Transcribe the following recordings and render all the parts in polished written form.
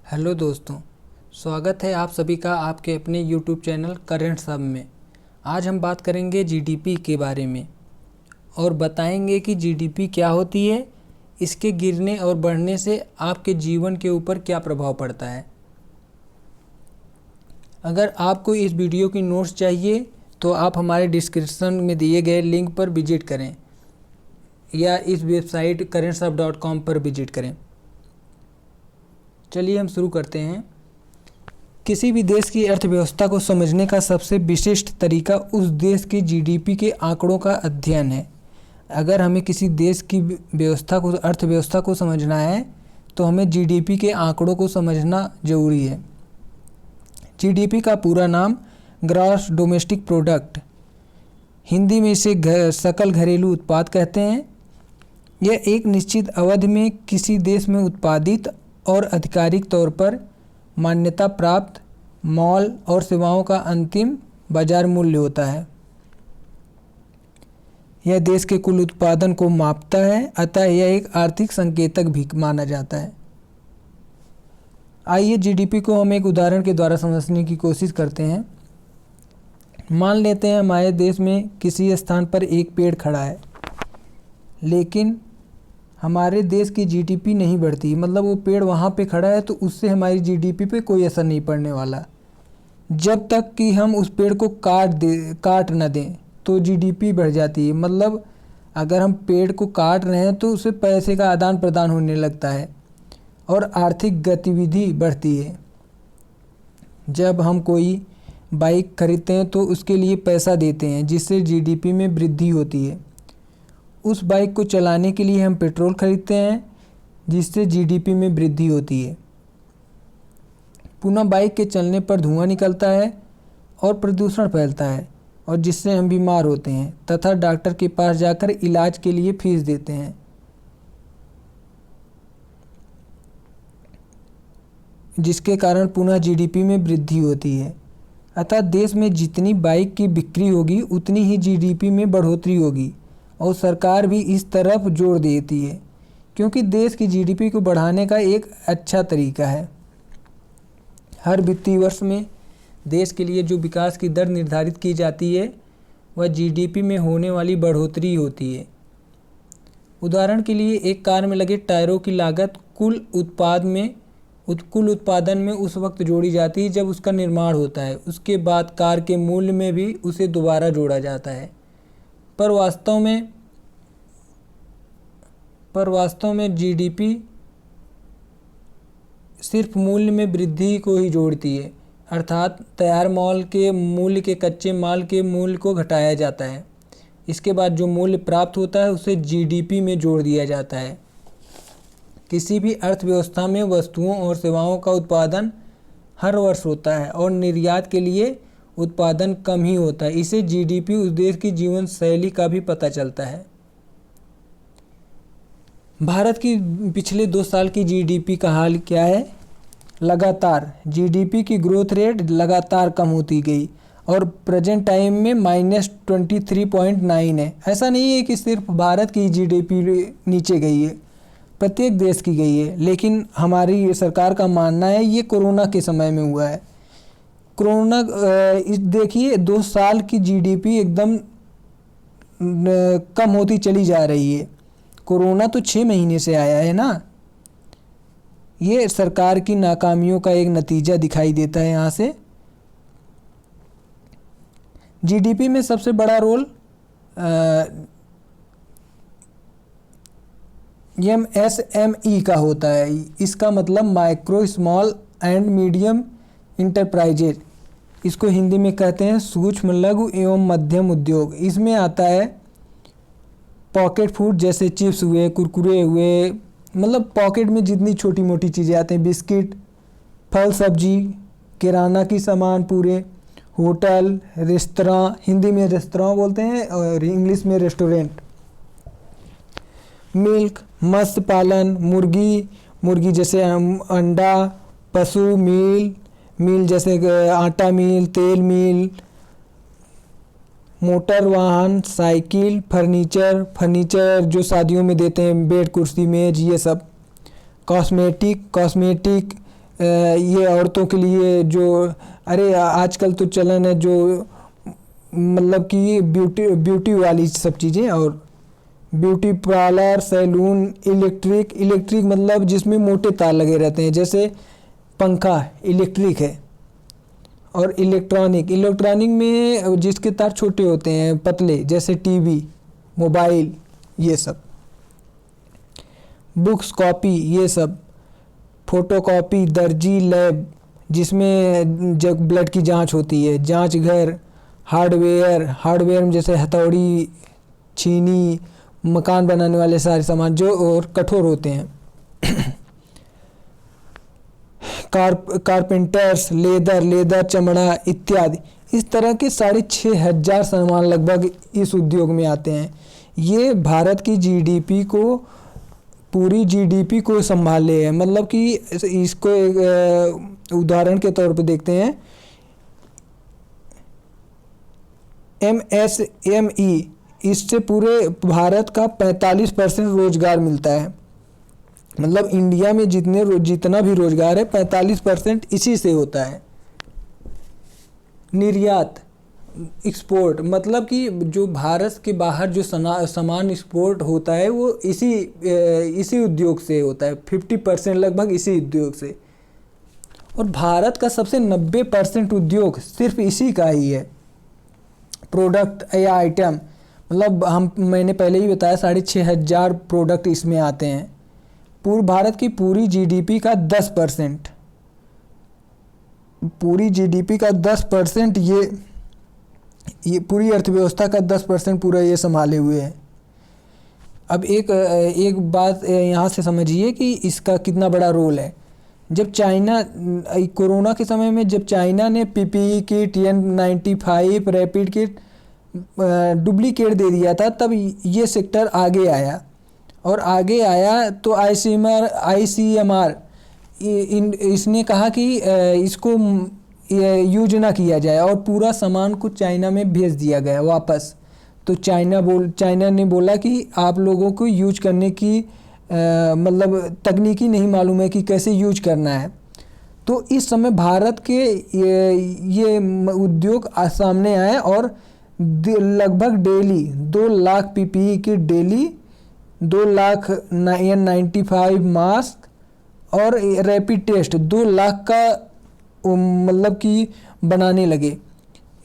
Hello दोस्तों, स्वागत है आप सभी का आपके अपने यूट्यूब चैनल करेंट सब में। आज हम बात करेंगे जीडीपी के बारे में और बताएंगे कि जीडीपी क्या होती है, इसके गिरने और बढ़ने से आपके जीवन के ऊपर क्या प्रभाव पड़ता है। अगर आपको इस वीडियो की नोट्स चाहिए तो आप हमारे डिस्क्रिप्शन में दिए गए लिंक पर विजिट करें या इस वेबसाइट karentsub.com पर विजिट करें। चलिए हम शुरू करते हैं। किसी भी देश की अर्थव्यवस्था को समझने का सबसे विशिष्ट तरीका उस देश के जीडीपी के आंकड़ों का अध्ययन है। अगर हमें किसी देश की अर्थव्यवस्था को समझना है तो हमें जीडीपी के आंकड़ों को समझना जरूरी है। जीडीपी का पूरा नाम ग्रॉस डोमेस्टिक प्रोडक्ट, हिंदी में इसे सकल घरेलू उत्पाद कहते हैं। यह एक निश्चित अवधि में किसी देश में उत्पादित और आधिकारिक तौर पर मान्यता प्राप्त माल और सेवाओं का अंतिम बाजार मूल्य होता है। यह देश के कुल उत्पादन को मापता है, अतः यह एक आर्थिक संकेतक भी माना जाता है। आइए जीडीपी को हम एक उदाहरण के द्वारा समझने की कोशिश करते हैं। मान लेते हैं हमारे देश में किसी स्थान पर एक पेड़ खड़ा है, लेकिन हमारे देश की जीडीपी नहीं बढ़ती। मतलब वो पेड़ वहाँ पे खड़ा है तो उससे हमारी जीडीपी पे कोई असर नहीं पड़ने वाला। जब तक कि हम उस पेड़ को काट न दें तो जीडीपी बढ़ जाती है। मतलब अगर हम पेड़ को काट रहे हैं तो उससे पैसे का आदान प्रदान होने लगता है और आर्थिक गतिविधि बढ़ती है। जब हम कोई बाइक खरीदते हैं तो उसके लिए पैसा देते हैं, जिससे जीडीपी में वृद्धि होती है। उस बाइक को चलाने के लिए हम पेट्रोल खरीदते हैं, जिससे जीडीपी में वृद्धि होती है। पुनः बाइक के चलने पर धुआं निकलता है और प्रदूषण फैलता है, और जिससे हम बीमार होते हैं तथा डॉक्टर के पास जाकर इलाज के लिए फीस देते हैं। जिसके कारण पुनः जीडीपी में वृद्धि होती है। अतः देश में जितनी बाइक की बिक्री होगी उतनी ही जीडीपी में बढ़ोतरी होगी, और सरकार भी इस तरफ जोर देती है, क्योंकि देश की जीडीपी को बढ़ाने का एक अच्छा तरीका है। हर वित्तीय वर्ष में देश के लिए जो विकास की दर निर्धारित की जाती है वह जीडीपी में होने वाली बढ़ोतरी होती है। उदाहरण के लिए एक कार में लगे टायरों की लागत कुल उत्पादन में उस वक्त जोड़ी जाती है जब उसका निर्माण होता है। उसके बाद कार के मूल्य में भी उसे दोबारा जोड़ा जाता है। पर वास्तव में जीडीपी सिर्फ मूल्य में वृद्धि को ही जोड़ती है, अर्थात तैयार माल के मूल्य के कच्चे माल के मूल्य को घटाया जाता है। इसके बाद जो मूल्य प्राप्त होता है उसे जीडीपी में जोड़ दिया जाता है। किसी भी अर्थव्यवस्था में वस्तुओं और सेवाओं का उत्पादन हर वर्ष होता है और निर्यात के लिए उत्पादन कम ही होता है। इसे जीडीपी उस देश की जीवन शैली का भी पता चलता है। भारत की पिछले 2 साल की जीडीपी का हाल क्या है? लगातार जीडीपी की ग्रोथ रेट लगातार कम होती गई और प्रेजेंट टाइम में -23.9 है। ऐसा नहीं है कि सिर्फ भारत की जीडीपी नीचे गई है, प्रत्येक देश की गई है। लेकिन हमारी सरकार का मानना है ये कोरोना के समय में हुआ है। कोरोना देखिए 2 साल की जीडीपी एकदम कम होती चली जा रही है। कोरोना तो 6 महीने से आया है ना। ये सरकार की नाकामियों का एक नतीजा दिखाई देता है। यहाँ से जीडीपी में सबसे बड़ा रोल एमएसएमई का होता है। इसका मतलब micro small and medium enterprises, इसको हिंदी में कहते हैं सूक्ष्म लघु एवं मध्यम उद्योग। इसमें आता है पॉकेट फूड जैसे चिप्स हुए, कुरकुरे हुए, मतलब पॉकेट में जितनी छोटी मोटी चीज़ें आते हैं, बिस्किट, फल सब्जी, किराना की सामान पूरे, होटल, रेस्तरां, हिंदी में रेस्तरां बोलते हैं और इंग्लिश में रेस्टोरेंट, मिल्क, मत्स्य पालन, मुर्गी जैसे अंडा, पशु मील जैसे आटा मिल, तेल मिल, मोटर वाहन, साइकिल, फर्नीचर जो शादियों में देते हैं, बेड, कुर्सी, मेज, ये सब। कॉस्मेटिक ये औरतों के लिए जो अरे आजकल तो चलन है जो मतलब कि ब्यूटी वाली सब चीज़ें, और ब्यूटी पार्लर, सैलून, इलेक्ट्रिक मतलब जिसमें मोटे तार लगे रहते हैं, जैसे पंखा इलेक्ट्रिक है। और इलेक्ट्रॉनिक में जिसके तार छोटे होते हैं, पतले, जैसे टीवी, मोबाइल, ये सब। बुक्स, कॉपी, ये सब। फोटोकॉपी, दर्जी, लैब जिसमें जब ब्लड की जांच होती है, जांच घर। हार्डवेयर में जैसे हथौड़ी, छीनी, मकान बनाने वाले सारे सामान जो और कठोर होते हैं। कारपेंटर्स, लेदर, चमड़ा इत्यादि। इस तरह के 6,500 सामान लगभग इस उद्योग में आते हैं। ये भारत की जीडीपी को, पूरी जीडीपी को संभाले है। मतलब कि इसको एक उदाहरण के तौर पर देखते हैं, MSME, इससे पूरे भारत का 45% रोजगार मिलता है। मतलब इंडिया में जितना भी रोजगार है 45% इसी से होता है। निर्यात, एक्सपोर्ट, मतलब कि जो भारत के बाहर जो सामान एक्सपोर्ट होता है वो इसी उद्योग से होता है। 50% लगभग इसी उद्योग से। और भारत का सबसे 90% उद्योग सिर्फ इसी का ही है। प्रोडक्ट या आइटम, मतलब मैंने पहले ही बताया 6,500 प्रोडक्ट इसमें आते हैं। पूरे भारत की पूरी जीडीपी का 10%, पूरी जीडीपी का 10% ये पूरी अर्थव्यवस्था का 10% पूरा ये संभाले हुए है। अब एक बात यहाँ से समझिए कि इसका कितना बड़ा रोल है। जब चाइना, कोरोना के समय में जब चाइना ने PPE kit, N95 rapid kit duplicate दे दिया था, तब ये सेक्टर आगे आया। और आगे आया तो ICMR इसने कहा कि इसको यूज ना किया जाए और पूरा सामान को चाइना में भेज दिया गया वापस। तो चाइना ने बोला कि आप लोगों को यूज करने की मतलब तकनीकी नहीं मालूम है कि कैसे यूज करना है। तो इस समय भारत के ये उद्योग सामने आए और लगभग daily 2 lakh PPE kit daily, 2 lakh N95 mask और रैपिड टेस्ट 2 लाख का मतलब कि बनाने लगे।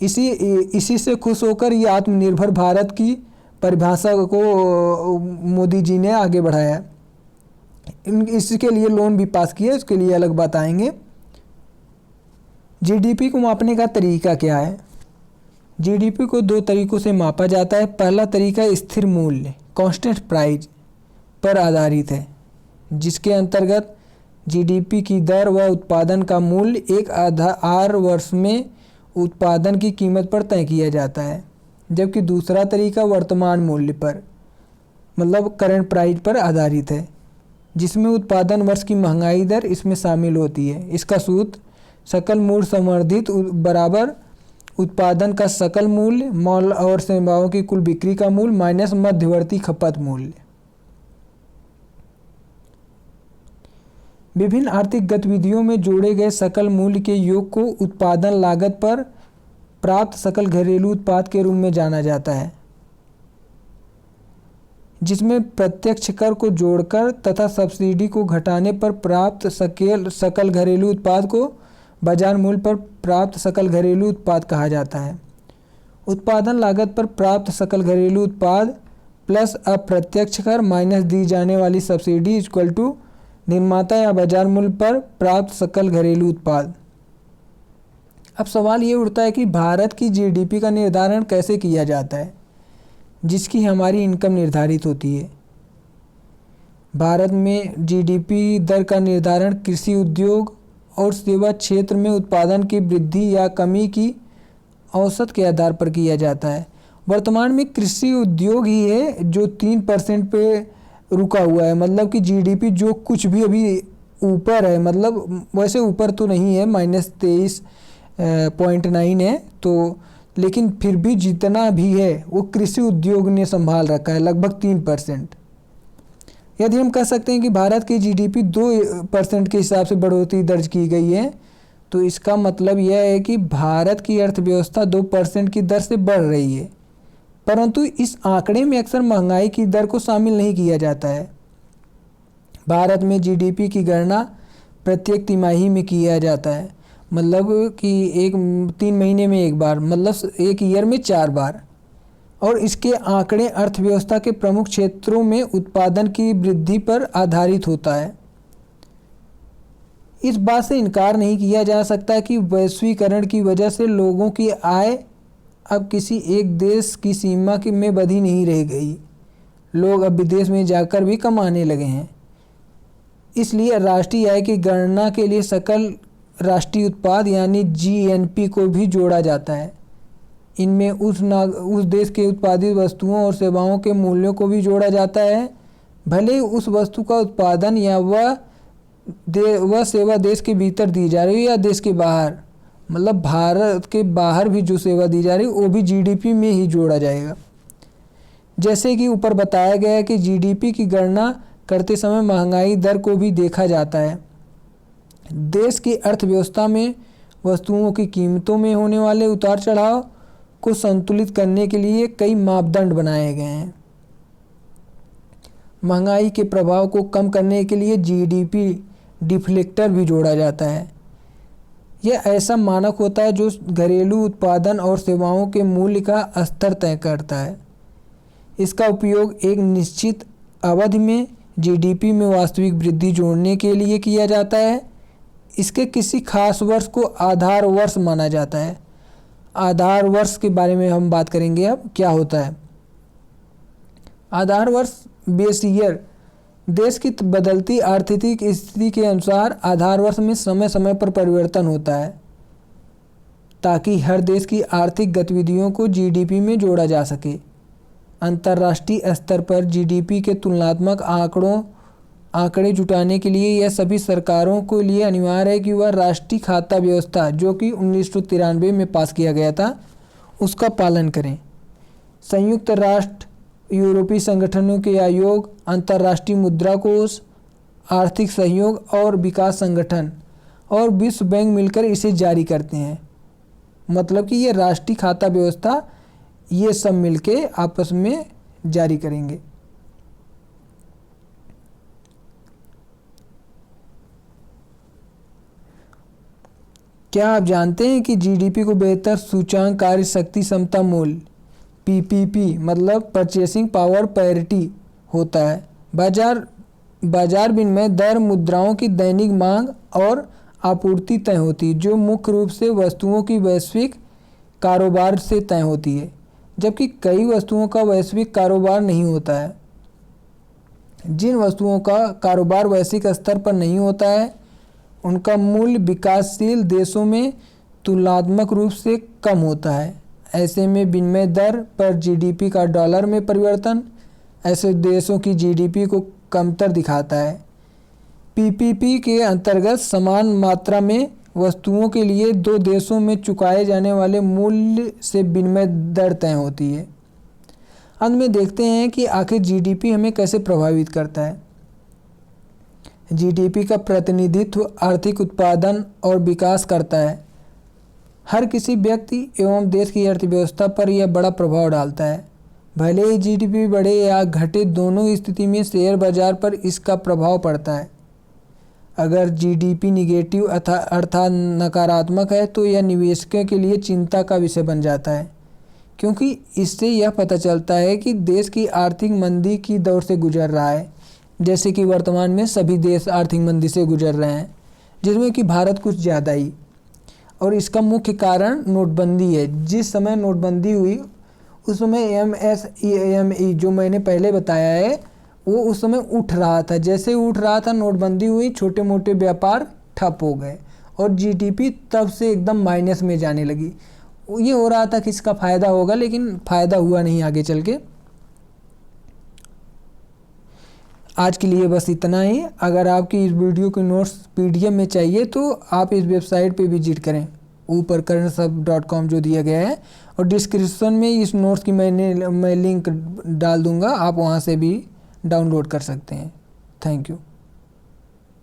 इसी से खुश होकर ये आत्मनिर्भर भारत की परिभाषा को मोदी जी ने आगे बढ़ाया। इसके लिए लोन भी पास किया, इसके लिए अलग बात आएंगे। जीडीपी को मापने का तरीका क्या है? जीडीपी को 2 तरीकों से मापा जाता है। पहला तरीका स्थिर मूल्य, कांस्टेंट प्राइस पर आधारित है, जिसके अंतर्गत जीडीपी की दर व उत्पादन का मूल्य एक आधार वर्ष में उत्पादन की कीमत पर तय किया जाता है। जबकि दूसरा तरीका वर्तमान मूल्य पर, मतलब करंट प्राइस पर आधारित है, जिसमें उत्पादन वर्ष की महंगाई दर इसमें शामिल होती है। इसका सूत्र सकल मूल्य संवर्धित बराबर उत्पादन का सकल मूल्य माल और सेवाओं की कुल बिक्री का मूल्य माइनस मध्यवर्ती खपत मूल्य। विभिन्न आर्थिक गतिविधियों में जोड़े गए सकल मूल्य के योग को उत्पादन लागत पर प्राप्त सकल घरेलू उत्पाद के रूप में जाना जाता है, जिसमें प्रत्यक्ष कर को जोड़कर तथा सब्सिडी को घटाने पर प्राप्त सकल घरेलू उत्पाद को बाजार मूल्य पर प्राप्त सकल घरेलू उत्पाद कहा जाता है। उत्पादन लागत पर प्राप्त सकल घरेलू उत्पाद प्लस अप्रत्यक्ष कर माइनस दी जाने वाली सब्सिडी इक्वल टू निर्माता या बाजार मूल्य पर प्राप्त सकल घरेलू उत्पाद। अब सवाल ये उठता है कि भारत की जीडीपी का निर्धारण कैसे किया जाता है, जिसकी हमारी इनकम निर्धारित होती है। भारत में जीडीपी दर का निर्धारण कृषि उद्योग और सेवा क्षेत्र में उत्पादन की वृद्धि या कमी की औसत के आधार पर किया जाता है। वर्तमान में कृषि उद्योग ही है जो 3% पे रुका हुआ है। मतलब कि जीडीपी जो कुछ भी अभी ऊपर है, मतलब वैसे ऊपर तो नहीं है, -23.9 है, तो लेकिन फिर भी जितना भी है वो कृषि उद्योग ने संभाल रखा है, लगभग 3%। यदि हम कह सकते हैं कि भारत की जीडीपी 2% के हिसाब से बढ़ोतरी दर्ज की गई है, तो इसका मतलब यह है कि भारत की अर्थव्यवस्था 2% की दर से बढ़ रही है। परंतु इस आंकड़े में अक्सर महंगाई की दर को शामिल नहीं किया जाता है। भारत में जीडीपी की गणना प्रत्येक तिमाही में किया जाता है, मतलब कि 3 महीने में एक बार, मतलब एक ईयर में 4 बार। और इसके आंकड़े अर्थव्यवस्था के प्रमुख क्षेत्रों में उत्पादन की वृद्धि पर आधारित होता है। इस बात से इनकार नहीं किया जा सकता कि वैश्वीकरण की वजह से लोगों की आय अब किसी एक देश की सीमा में बंधी नहीं रह गई। लोग अब विदेश में जाकर भी कमाने लगे हैं। इसलिए राष्ट्रीय आय की गणना के लिए सकल राष्ट्रीय उत्पाद यानी जीएनपी को भी जोड़ा जाता है। इनमें उस देश के उत्पादित वस्तुओं और सेवाओं के मूल्यों को भी जोड़ा जाता है, भले ही उस वस्तु का उत्पादन या वह सेवा देश के भीतर दी जा रही है या देश के बाहर, मतलब भारत के बाहर भी जो सेवा दी जा रही है वो भी जीडीपी में ही जोड़ा जाएगा। जैसे कि ऊपर बताया गया है कि जीडीपी की गणना करते समय महंगाई दर को भी देखा जाता है। देश की अर्थव्यवस्था में वस्तुओं की कीमतों में होने वाले उतार चढ़ाव को संतुलित करने के लिए कई मापदंड बनाए गए हैं। महंगाई के प्रभाव को कम करने के लिए जीडीपी डिफ्लेक्टर भी जोड़ा जाता है। यह ऐसा मानक होता है जो घरेलू उत्पादन और सेवाओं के मूल्य का स्तर तय करता है। इसका उपयोग एक निश्चित अवधि में जीडीपी में वास्तविक वृद्धि जोड़ने के लिए किया जाता है। इसके किसी खास वर्ष को आधार वर्ष माना जाता है। आधार वर्ष के बारे में हम बात करेंगे। अब क्या होता है आधार वर्ष? बेस ईयर देश की बदलती आर्थिक स्थिति के अनुसार आधार वर्ष में समय समय पर परिवर्तन होता है ताकि हर देश की आर्थिक गतिविधियों को जीडीपी में जोड़ा जा सके। अंतर्राष्ट्रीय स्तर पर जीडीपी के तुलनात्मक आंकड़े जुटाने के लिए यह सभी सरकारों के लिए अनिवार्य है कि वह राष्ट्रीय खाता व्यवस्था, जो कि 1993 में पास किया गया था, उसका पालन करें। संयुक्त राष्ट्र, यूरोपीय संगठनों के आयोग, अंतर्राष्ट्रीय मुद्रा कोष, आर्थिक सहयोग और विकास संगठन और विश्व बैंक मिलकर इसे जारी करते हैं। मतलब कि ये राष्ट्रीय खाता व्यवस्था ये सब मिलके आपस में जारी करेंगे। क्या आप जानते हैं कि जीडीपी को बेहतर सूचकांक कार्य शक्ति क्षमता मूल्य पीपीपी मतलब परचेसिंग पावर पैरिटी होता है। बाजार विनिमय दर मुद्राओं की दैनिक मांग और आपूर्ति तय होती है, जो मुख्य रूप से वस्तुओं की वैश्विक कारोबार से तय होती है, जबकि कई वस्तुओं का वैश्विक कारोबार नहीं होता है। जिन वस्तुओं का कारोबार वैश्विक स्तर पर नहीं होता है उनका मूल्य विकासशील देशों में तुलनात्मक रूप से कम होता है। ऐसे में विनिमय दर पर जीडीपी का डॉलर में परिवर्तन ऐसे देशों की जीडीपी को कमतर दिखाता है। पीपीपी के अंतर्गत समान मात्रा में वस्तुओं के लिए दो देशों में चुकाए जाने वाले मूल्य से विनिमय दर तय होती है। अंत में देखते हैं कि आखिर जीडीपी हमें कैसे प्रभावित करता है। जीडीपी का प्रतिनिधित्व आर्थिक उत्पादन और विकास करता है। हर किसी व्यक्ति एवं देश की अर्थव्यवस्था पर यह बड़ा प्रभाव डालता है। भले ही जीडीपी बढ़े या घटे, दोनों स्थिति में शेयर बाजार पर इसका प्रभाव पड़ता है। अगर जीडीपी निगेटिव अर्थात नकारात्मक है तो यह निवेशकों के लिए चिंता का विषय बन जाता है, क्योंकि इससे यह पता चलता है कि देश की आर्थिक मंदी की दौर से गुजर रहा है। जैसे कि वर्तमान में सभी देश आर्थिक मंदी से गुजर रहे हैं, जिसमें कि भारत कुछ ज़्यादा ही। और इसका मुख्य कारण नोटबंदी है। जिस समय नोटबंदी हुई उस समय एमएसएमई जो मैंने पहले बताया है वो उस समय उठ रहा था। जैसे उठ रहा था नोटबंदी हुई, छोटे मोटे व्यापार ठप हो गए और जीडीपी तब से एकदम माइनस में जाने लगी। ये हो रहा था कि इसका फ़ायदा होगा, लेकिन फ़ायदा हुआ नहीं आगे चल के। आज के लिए बस इतना ही। अगर आपकी इस वीडियो के नोट्स पीडीएफ में चाहिए तो आप इस वेबसाइट पे विजिट करें, ऊपर currentsub.com जो दिया गया है, और डिस्क्रिप्शन में इस नोट्स की मैं लिंक डाल दूंगा, आप वहां से भी डाउनलोड कर सकते हैं। Thank you.